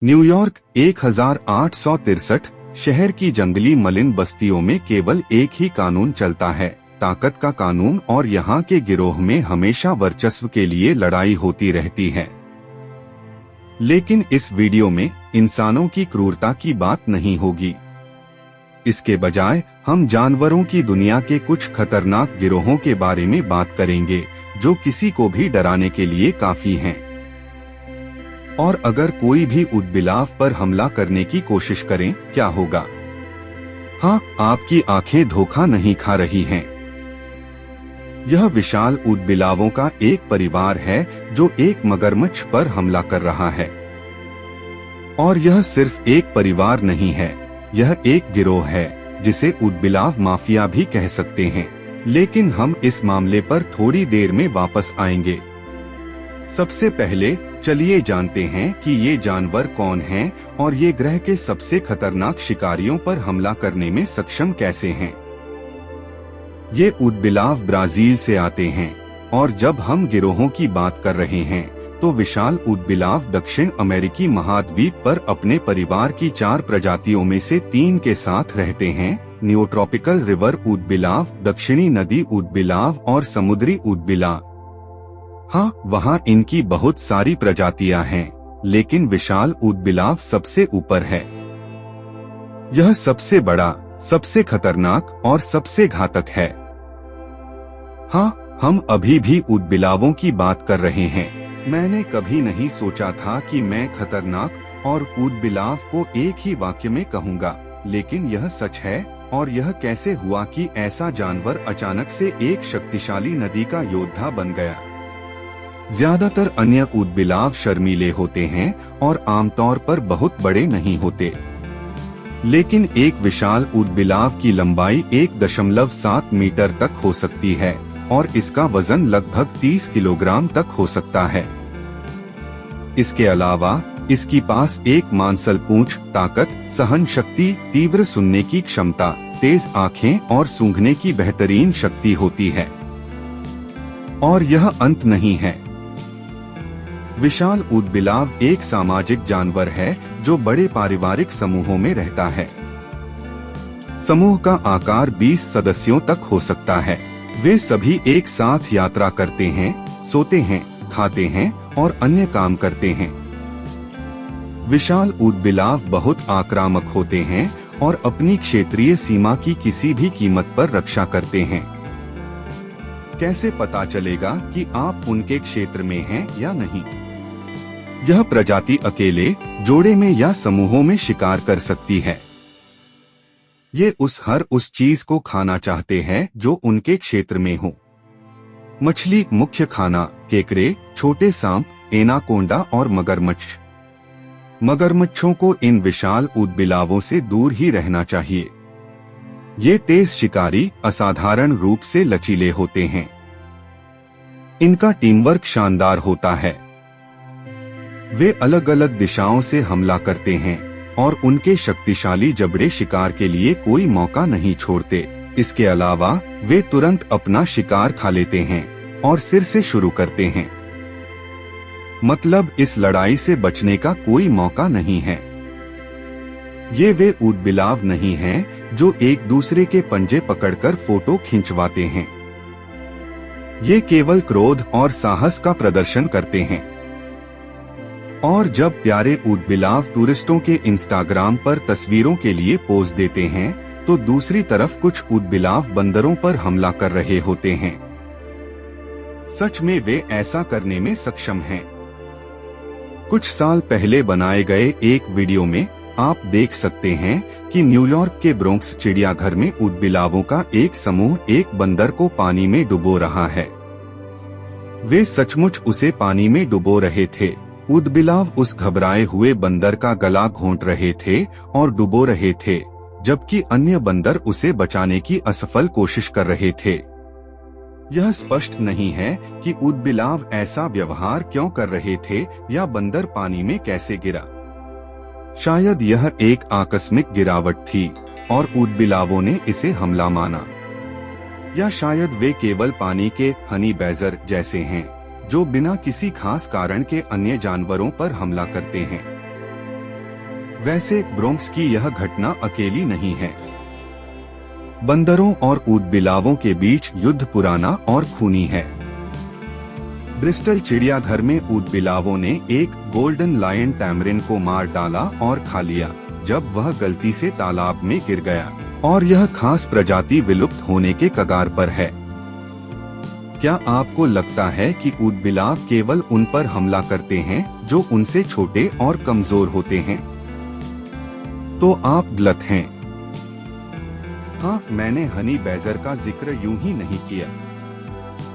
New York 1863 शहर की जंगली मलिन बस्तियों में केवल एक ही कानून चलता है, ताकत का कानून, और यहाँ के गिरोह में हमेशा वर्चस्व के लिए लड़ाई होती रहती है। लेकिन इस वीडियो में इंसानों की क्रूरता की बात नहीं होगी। इसके बजाय हम जानवरों की दुनिया के कुछ खतरनाक गिरोहों के बारे में बात करेंगे, जो किसी को भी डराने के लिए काफी हैं। और अगर कोई भी ऊदबिलाव पर हमला करने की कोशिश करें, क्या होगा? हाँ, आपकी आंखें धोखा नहीं खा रही हैं। यह विशाल ऊदबिलावों का एक परिवार है जो एक मगरमच्छ पर हमला कर रहा है। और यह सिर्फ एक परिवार नहीं है, यह एक गिरोह है जिसे ऊदबिलाव माफिया भी कह सकते हैं। लेकिन हम इस मामले पर थोड़ी देर में वापस आएंगे। सबसे पहले चलिए जानते हैं कि ये जानवर कौन हैं और ये ग्रह के सबसे खतरनाक शिकारियों पर हमला करने में सक्षम कैसे हैं। ये ऊदबिलाव ब्राजील से आते हैं, और जब हम गिरोहों की बात कर रहे हैं तो विशाल ऊदबिलाव दक्षिण अमेरिकी महाद्वीप पर अपने परिवार की 4 प्रजातियों में से 3 के साथ रहते हैं: नियोट्रॉपिकल रिवर ऊदबिलाव, दक्षिणी नदी ऊदबिलाव और समुद्री ऊदबिलाव। हाँ, वहाँ इनकी बहुत सारी प्रजातियां हैं, लेकिन विशाल ऊदबिलाव सबसे ऊपर है। यह सबसे बड़ा, सबसे खतरनाक और सबसे घातक है। हाँ, हम अभी भी ऊदबिलावों की बात कर रहे हैं। मैंने कभी नहीं सोचा था कि मैं खतरनाक और ऊदबिलाव को एक ही वाक्य में कहूँगा, लेकिन यह सच है। और यह कैसे हुआ कि ऐसा जानवर अचानक से एक शक्तिशाली नदी का योद्धा बन गया? ज्यादातर अन्य ऊदबिलाव शर्मीले होते हैं और आमतौर पर बहुत बड़े नहीं होते, लेकिन एक विशाल ऊदबिलाव की लंबाई 1.7 मीटर तक हो सकती है और इसका वजन लगभग 30 किलोग्राम तक हो सकता है। इसके अलावा इसकी पास एक मांसल पूंछ, ताकत, सहन शक्ति, तीव्र सुनने की क्षमता, तेज आँखें और सूंघने की बेहतरीन शक्ति होती है। और यह अंत नहीं है। विशाल ऊदबिलाव एक सामाजिक जानवर है जो बड़े पारिवारिक समूहों में रहता है। समूह का आकार 20 सदस्यों तक हो सकता है। वे सभी एक साथ यात्रा करते हैं, सोते हैं, खाते हैं और अन्य काम करते हैं। विशाल ऊदबिलाव बहुत आक्रामक होते हैं और अपनी क्षेत्रीय सीमा की किसी भी कीमत पर रक्षा करते हैं। कैसे पता चलेगा कि आप उनके क्षेत्र में हैं या नहीं? यह प्रजाति अकेले, जोड़े में या समूहों में शिकार कर सकती है। ये हर उस चीज को खाना चाहते हैं जो उनके क्षेत्र में हो। मछली मुख्य खाना, केकड़े, छोटे सांप, एनाकोंडा और मगरमच्छ। मगरमच्छों को इन विशाल ऊदबिलावों से दूर ही रहना चाहिए। ये तेज शिकारी असाधारण रूप से लचीले होते हैं। इनका टीमवर्क शानदार होता है। वे अलग अलग दिशाओं से हमला करते हैं और उनके शक्तिशाली जबड़े शिकार के लिए कोई मौका नहीं छोड़ते। इसके अलावा वे तुरंत अपना शिकार खा लेते हैं और सिर से शुरू करते हैं। मतलब इस लड़ाई से बचने का कोई मौका नहीं है। ये वे ऊदबिलाव नहीं हैं जो एक दूसरे के पंजे पकड़कर फोटो खिंचवाते हैं। ये केवल क्रोध और साहस का प्रदर्शन करते हैं। और जब प्यारे ऊदबिलाव टूरिस्टों के इंस्टाग्राम पर तस्वीरों के लिए पोज देते हैं, तो दूसरी तरफ कुछ ऊदबिलाव बंदरों पर हमला कर रहे होते हैं। सच में वे ऐसा करने में सक्षम हैं। कुछ साल पहले बनाए गए एक वीडियो में आप देख सकते हैं कि न्यूयॉर्क के ब्रोंक्स चिड़ियाघर में ऊदबिलावों का एक समूह एक बंदर को पानी में डुबो रहा है। वे सचमुच उसे पानी में डुबो रहे थे। ऊदबिलाव उस घबराए हुए बंदर का गला घोंट रहे थे और डुबो रहे थे, जबकि अन्य बंदर उसे बचाने की असफल कोशिश कर रहे थे। यह स्पष्ट नहीं है कि ऊदबिलाव ऐसा व्यवहार क्यों कर रहे थे या बंदर पानी में कैसे गिरा। शायद यह एक आकस्मिक गिरावट थी और ऊदबिलावों ने इसे हमला माना। या शायद वे केवल पानी के हनी बैजर जैसे हैं, जो बिना किसी खास कारण के अन्य जानवरों पर हमला करते हैं। वैसे ब्रोंक्स की यह घटना अकेली नहीं है। बंदरों और ऊदबिलावों के बीच युद्ध पुराना और खूनी है। ब्रिस्टल चिड़ियाघर में ऊदबिलावों ने एक गोल्डन लायन टैमरिन को मार डाला और खा लिया जब वह गलती से तालाब में गिर गया, और यह खास प्रजाति विलुप्त होने के कगार पर है। क्या आपको लगता है कि ऊदबिलाव केवल उन पर हमला करते हैं जो उनसे छोटे और कमजोर होते हैं? तो आप गलत हैं। हाँ, मैंने हनी बैजर का जिक्र यूं ही नहीं किया।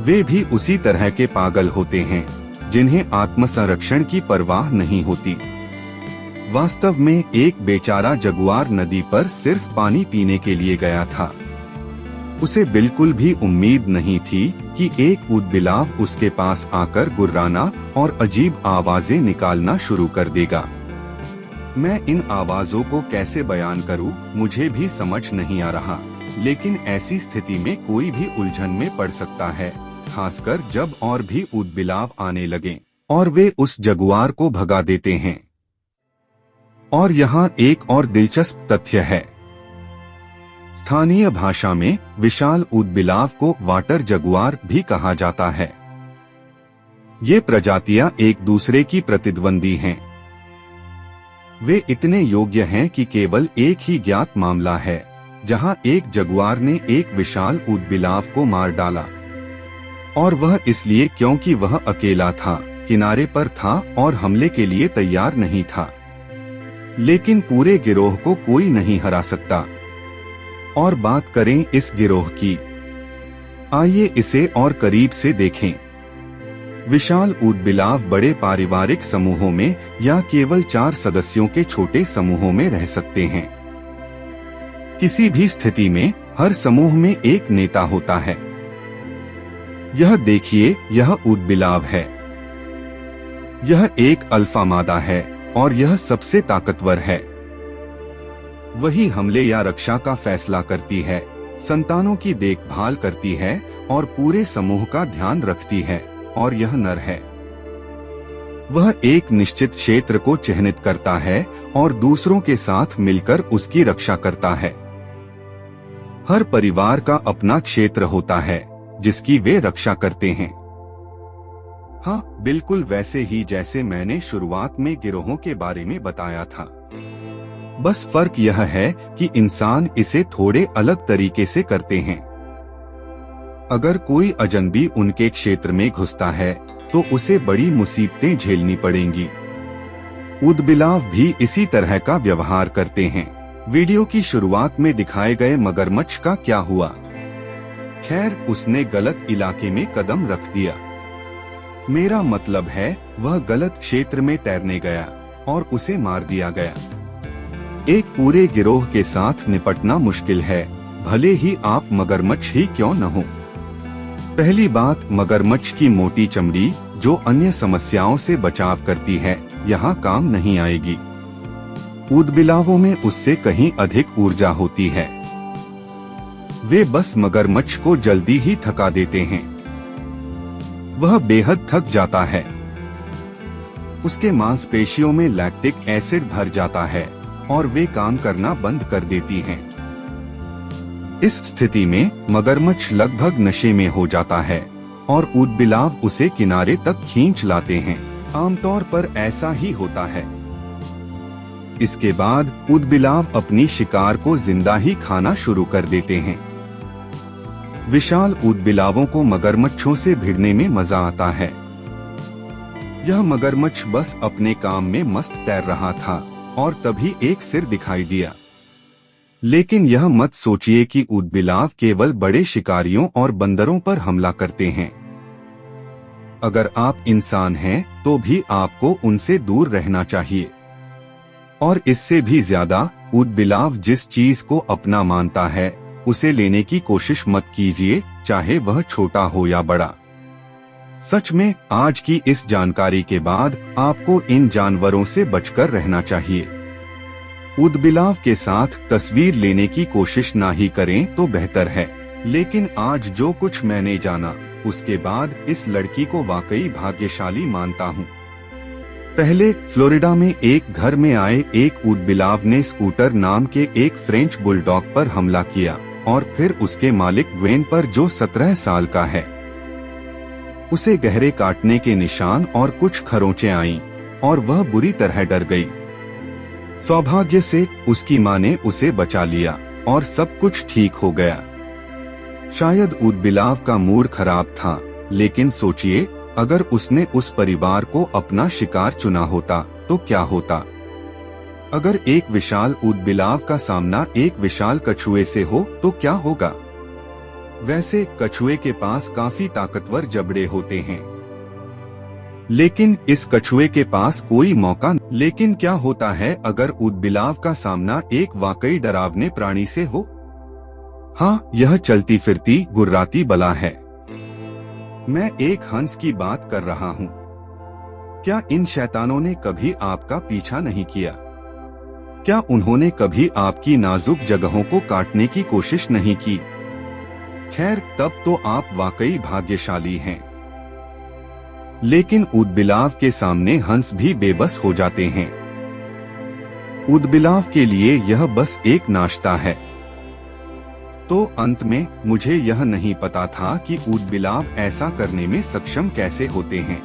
वे भी उसी तरह के पागल होते हैं जिन्हें आत्मसंरक्षण की परवाह नहीं होती। वास्तव में एक बेचारा जगुआर नदी पर सिर्फ पानी पीने के लिए गया था। उसे बिल्कुल भी उम्मीद नहीं थी कि एक ऊदबिलाव उसके पास आकर गुर्राना और अजीब आवाजें निकालना शुरू कर देगा। मैं इन आवाजों को कैसे बयान करूं, मुझे भी समझ नहीं आ रहा, लेकिन ऐसी स्थिति में कोई भी उलझन में पड़ सकता है, खासकर जब और भी ऊदबिलाव आने लगे और वे उस जगुआर को भगा देते हैं। और यहाँ एक और दिलचस्प तथ्य है। स्थानीय भाषा में विशाल ऊदबिलाव को वाटर जगुआर भी कहा जाता है। ये प्रजातियां एक दूसरे की प्रतिद्वंदी हैं। वे इतने योग्य हैं कि केवल एक ही ज्ञात मामला है जहां एक जगुआर ने एक विशाल ऊदबिलाव को मार डाला, और वह इसलिए क्योंकि वह अकेला था, किनारे पर था और हमले के लिए तैयार नहीं था। लेकिन पूरे गिरोह को कोई नहीं हरा सकता। और बात करें इस गिरोह की, आइए इसे और करीब से देखें। विशाल ऊदबिलाव बड़े पारिवारिक समूहों में या केवल 4 सदस्यों के छोटे समूहों में रह सकते हैं। किसी भी स्थिति में हर समूह में एक नेता होता है। यह देखिए, यह ऊदबिलाव है। यह एक अल्फा मादा है और यह सबसे ताकतवर है। वही हमले या रक्षा का फैसला करती है, संतानों की देखभाल करती है और पूरे समूह का ध्यान रखती है। और यह नर है। वह एक निश्चित क्षेत्र को चिह्नित करता है और दूसरों के साथ मिलकर उसकी रक्षा करता है। हर परिवार का अपना क्षेत्र होता है जिसकी वे रक्षा करते हैं। हाँ, बिल्कुल वैसे ही जैसे मैंने शुरुआत में गिरोहों के बारे में बताया था। बस फर्क यह है कि इंसान इसे थोड़े अलग तरीके से करते हैं। अगर कोई अजनबी उनके क्षेत्र में घुसता है तो उसे बड़ी मुसीबतें झेलनी पड़ेंगी। ऊदबिलाव भी इसी तरह का व्यवहार करते हैं। वीडियो की शुरुआत में दिखाए गए मगरमच्छ का क्या हुआ? खैर, उसने गलत इलाके में कदम रख दिया। मेरा मतलब है, वह गलत क्षेत्र में तैरने गया और उसे मार दिया गया। एक पूरे गिरोह के साथ निपटना मुश्किल है, भले ही आप मगरमच्छ ही क्यों न हो। पहली बात, मगरमच्छ की मोटी चमड़ी जो अन्य समस्याओं से बचाव करती है, यहाँ काम नहीं आएगी। ऊदबिलावों में उससे कहीं अधिक ऊर्जा होती है। वे बस मगरमच्छ को जल्दी ही थका देते हैं। वह बेहद थक जाता है। उसके मांसपेशियों में लैक्टिक एसिड भर जाता है और वे काम करना बंद कर देती हैं। इस स्थिति में मगरमच्छ लगभग नशे में हो जाता है और ऊदबिलाव उसे किनारे तक खींच लाते हैं। आमतौर पर ऐसा ही होता है। इसके बाद ऊदबिलाव अपनी शिकार को जिंदा ही खाना शुरू कर देते हैं। विशाल ऊदबिलावों को मगरमच्छों से भिड़ने में मजा आता है। यह मगरमच्छ बस अपने काम में मस्त तैर रहा था और तभी एक सिर दिखाई दिया। लेकिन यह मत सोचिए कि ऊदबिलाव केवल बड़े शिकारियों और बंदरों पर हमला करते हैं। अगर आप इंसान हैं तो भी आपको उनसे दूर रहना चाहिए। और इससे भी ज्यादा, ऊदबिलाव जिस चीज को अपना मानता है उसे लेने की कोशिश मत कीजिए, चाहे वह छोटा हो या बड़ा। सच में, आज की इस जानकारी के बाद आपको इन जानवरों से बचकर रहना चाहिए। ऊदबिलाव के साथ तस्वीर लेने की कोशिश ना ही करें तो बेहतर है। लेकिन आज जो कुछ मैंने जाना, उसके बाद इस लड़की को वाकई भाग्यशाली मानता हूँ। पहले फ्लोरिडा में एक घर में आए एक ऊदबिलाव ने स्कूटर नाम के एक फ्रेंच बुलडॉग पर हमला किया और फिर उसके मालिक ग्वेन पर, जो 17 साल का है। उसे गहरे काटने के निशान और कुछ खरोंचें आईं और वह बुरी तरह डर गई। सौभाग्य से उसकी मां ने उसे बचा लिया और सब कुछ ठीक हो गया। शायद ऊदबिलाव का मूड खराब था, लेकिन सोचिए, अगर उसने उस परिवार को अपना शिकार चुना होता तो क्या होता? अगर एक विशाल ऊदबिलाव का सामना एक विशाल कछुए से हो तो क्या होगा? वैसे कछुए के पास काफी ताकतवर जबड़े होते हैं, लेकिन इस कछुए के पास कोई मौका नहीं। लेकिन क्या होता है अगर ऊदबिलाव का सामना एक वाकई डरावने प्राणी से हो? हाँ, यह चलती फिरती गुर्राती बला है। मैं एक हंस की बात कर रहा हूँ। क्या इन शैतानों ने कभी आपका पीछा नहीं किया? क्या उन्होंने कभी आपकी नाजुक जगहों को काटने की कोशिश नहीं की? खैर, तब तो आप वाकई भाग्यशाली हैं। लेकिन ऊदबिलाव के सामने हंस भी बेबस हो जाते हैं। ऊदबिलाव के लिए यह बस एक नाश्ता है। तो अंत में मुझे यह नहीं पता था कि ऊदबिलाव ऐसा करने में सक्षम कैसे होते हैं।